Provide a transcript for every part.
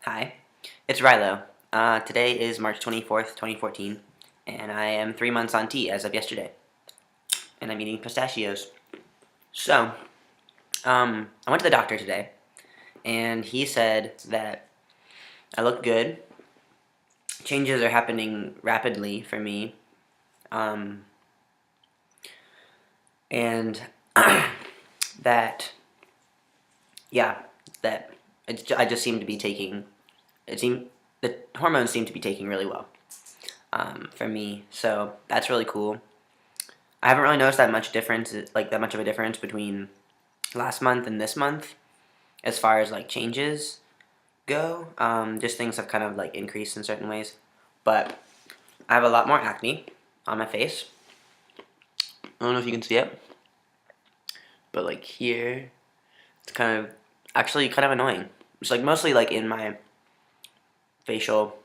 Hi, it's Rilo. Today is March 24th, 2014, and I am 3 months on T as of yesterday, and I'm eating pistachios. So, I went to the doctor today, and he said that I look good. Changes are happening rapidly for me, um, and that, yeah, that I just seem to be taking, the hormones seem to be taking really well for me, so that's really cool. I haven't really noticed that much difference, like that much of a difference between last month and this month, as far as like changes go. Just things have kind of like increased in certain ways, but I have a lot more acne on my face. I don't know if you can see it, but like here, it's kind of actually kind of annoying. It's like mostly like in my facial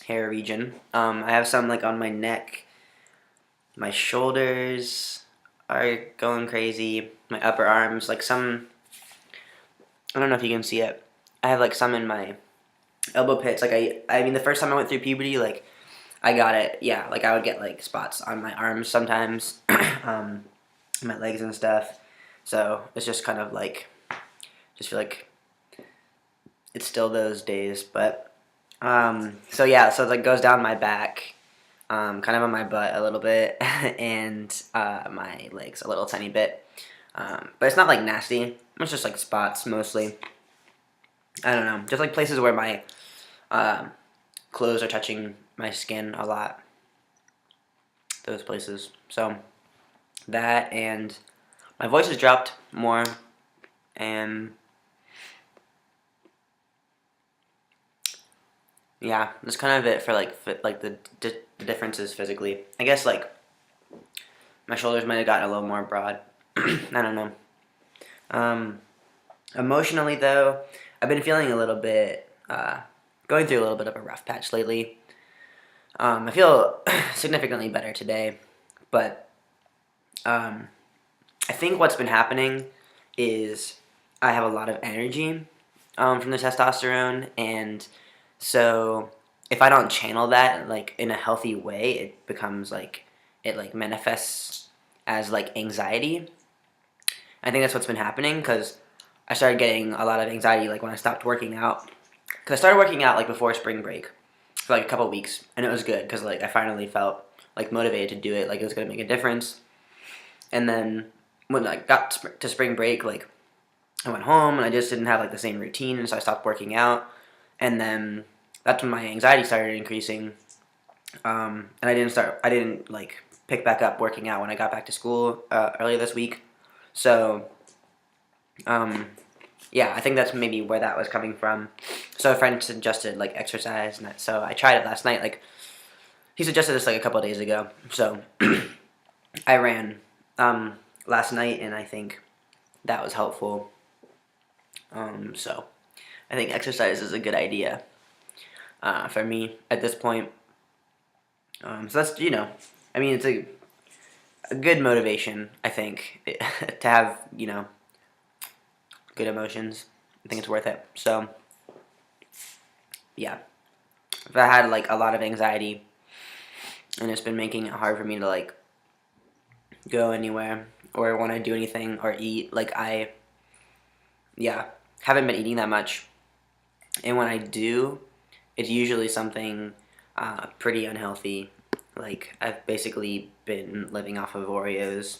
hair region. I have some like on my neck, my shoulders are going crazy, my upper arms, like some. I don't know if you can see it. I have like some in my elbow pits. Like I mean, the first time I went through puberty, like I got it. Yeah, like I would get like spots on my arms sometimes, my legs and stuff. So it's just kind of like, just feel like it's still those days. But so yeah, so it like goes down my back, kind of on my butt a little bit, and my legs a little tiny bit. But it's not like nasty. It's just like spots mostly. I don't know, just like places where my um, clothes are touching my skin a lot. Those places. So that, and my voice has dropped more, and yeah, that's kind of it for like the differences physically. I guess like my shoulders might have gotten a little more broad. I don't know. Um, Emotionally though, I've been feeling a little bit, going through a little bit of a rough patch lately. I feel significantly better today, but um, I think what's been happening is I have a lot of energy from the testosterone, and so if I don't channel that like in a healthy way, it becomes like it like manifests as like anxiety. I think that's what's been happening because I started getting a lot of anxiety like when I stopped working out. Because I started working out like before spring break for like a couple weeks, and it was good because like I finally felt like motivated to do it, like it was gonna make a difference. And then when I got to spring break, like I went home and I just didn't have like the same routine, and so I stopped working out. And then that's when my anxiety started increasing, and I didn't like pick back up working out when I got back to school earlier this week. So um, yeah, I think that's maybe where that was coming from. So a friend suggested like exercise, and so I tried it last night. Like he suggested this like a couple of days ago. So I ran last night, and I think that was helpful. So I think exercise is a good idea for me at this point. So that's I mean, it's a good motivation. I think to have good emotions. I think it's worth it. So yeah, if I had like a lot of anxiety and it's been making it hard for me to like go anywhere or want to do anything or eat, like I yeah haven't been eating that much, and when I do, it's usually something pretty unhealthy. Like I've basically been living off of Oreos,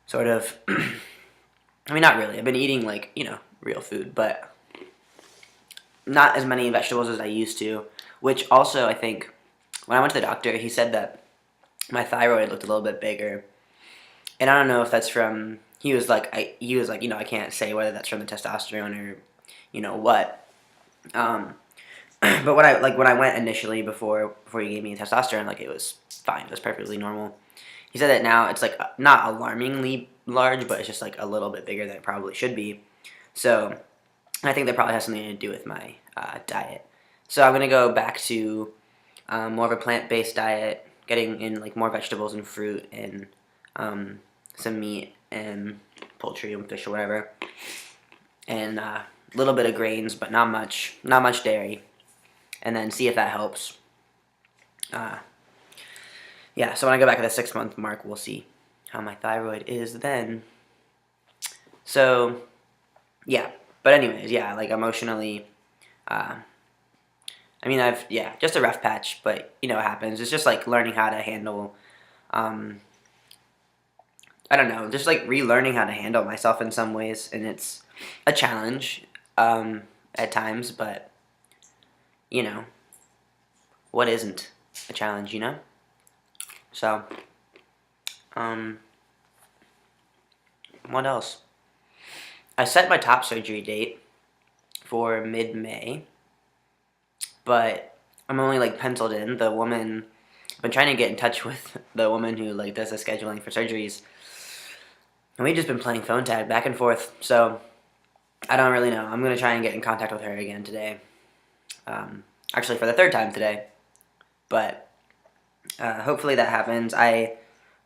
sort of. I mean, not really. I've been eating like real food, but not as many vegetables as I used to. Which also, I think, when I went to the doctor, he said that my thyroid looked a little bit bigger, and I don't know if that's from. He was like, I can't say whether that's from the testosterone or, what. Um, but when I went initially before he gave me testosterone, like it was fine. It was perfectly normal. He said that now it's like not alarmingly large, but it's just like a little bit bigger than it probably should be. So I think that probably has something to do with my diet. So I'm gonna go back to more of a plant-based diet, getting in like more vegetables and fruit and some meat and poultry and fish or whatever, and a little bit of grains, but not much dairy, and then see if that helps. Yeah, so when I go back to the 6 month mark, we'll see how my thyroid is then. So, yeah. But anyways, yeah, like emotionally, just a rough patch, but you know what happens. It's just like learning how to handle, um, I don't know, just like relearning how to handle myself in some ways, and it's a challenge at times, but you know, what isn't a challenge, you know? So, um, what else? I set my top surgery date for mid-May, but I'm only like penciled in. The woman, I've been trying to get in touch with the woman who like does the scheduling for surgeries, and we've just been playing phone tag back and forth. So I don't really know. I'm gonna try and get in contact with her again today. Actually, for the third time today, but hopefully that happens. I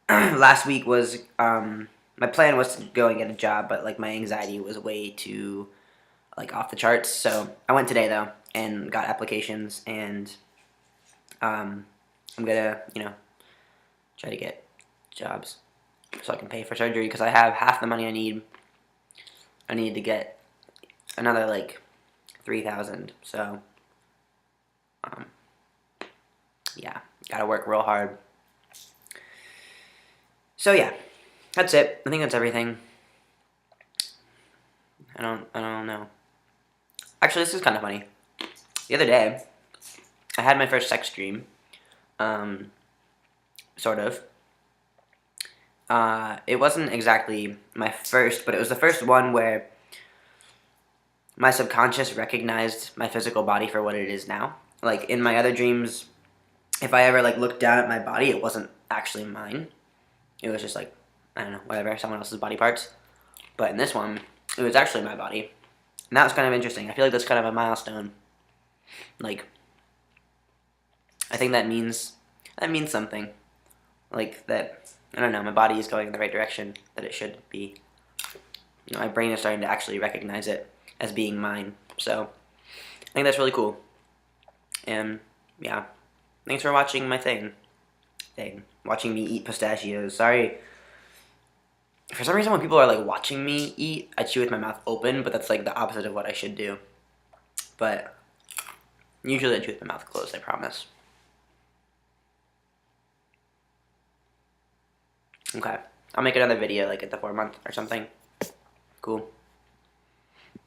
last week was my plan was to go and get a job, but like my anxiety was way too like off the charts. So I went today though and got applications, and I'm gonna try to get jobs so I can pay for surgery because I have half the money I need. I need to get another like 3,000. So um, yeah, gotta work real hard. So yeah, that's it. I think that's everything. I don't know. Actually, this is kind of funny. The other day, I had my first sex dream. Sort of. It wasn't exactly my first, but it was the first one where my subconscious recognized my physical body for what it is now. Like in my other dreams, if I ever like looked down at my body, it wasn't actually mine. It was just like, I don't know, whatever, someone else's body parts. But in this one, it was actually my body. And that was kind of interesting. I feel like that's kind of a milestone. Like, I think that means something. Like that, I don't know, my body is going in the right direction that it should be. You know, my brain is starting to actually recognize it as being mine. So, I think that's really cool. And, yeah. Thanks for watching my thing. Watching me eat pistachios. Sorry. For some reason, when people are, like, watching me eat, I chew with my mouth open, but that's, like, the opposite of what I should do. But, usually I chew with my mouth closed, I promise. Okay. I'll make another video, like, at the 4 month or something. Cool.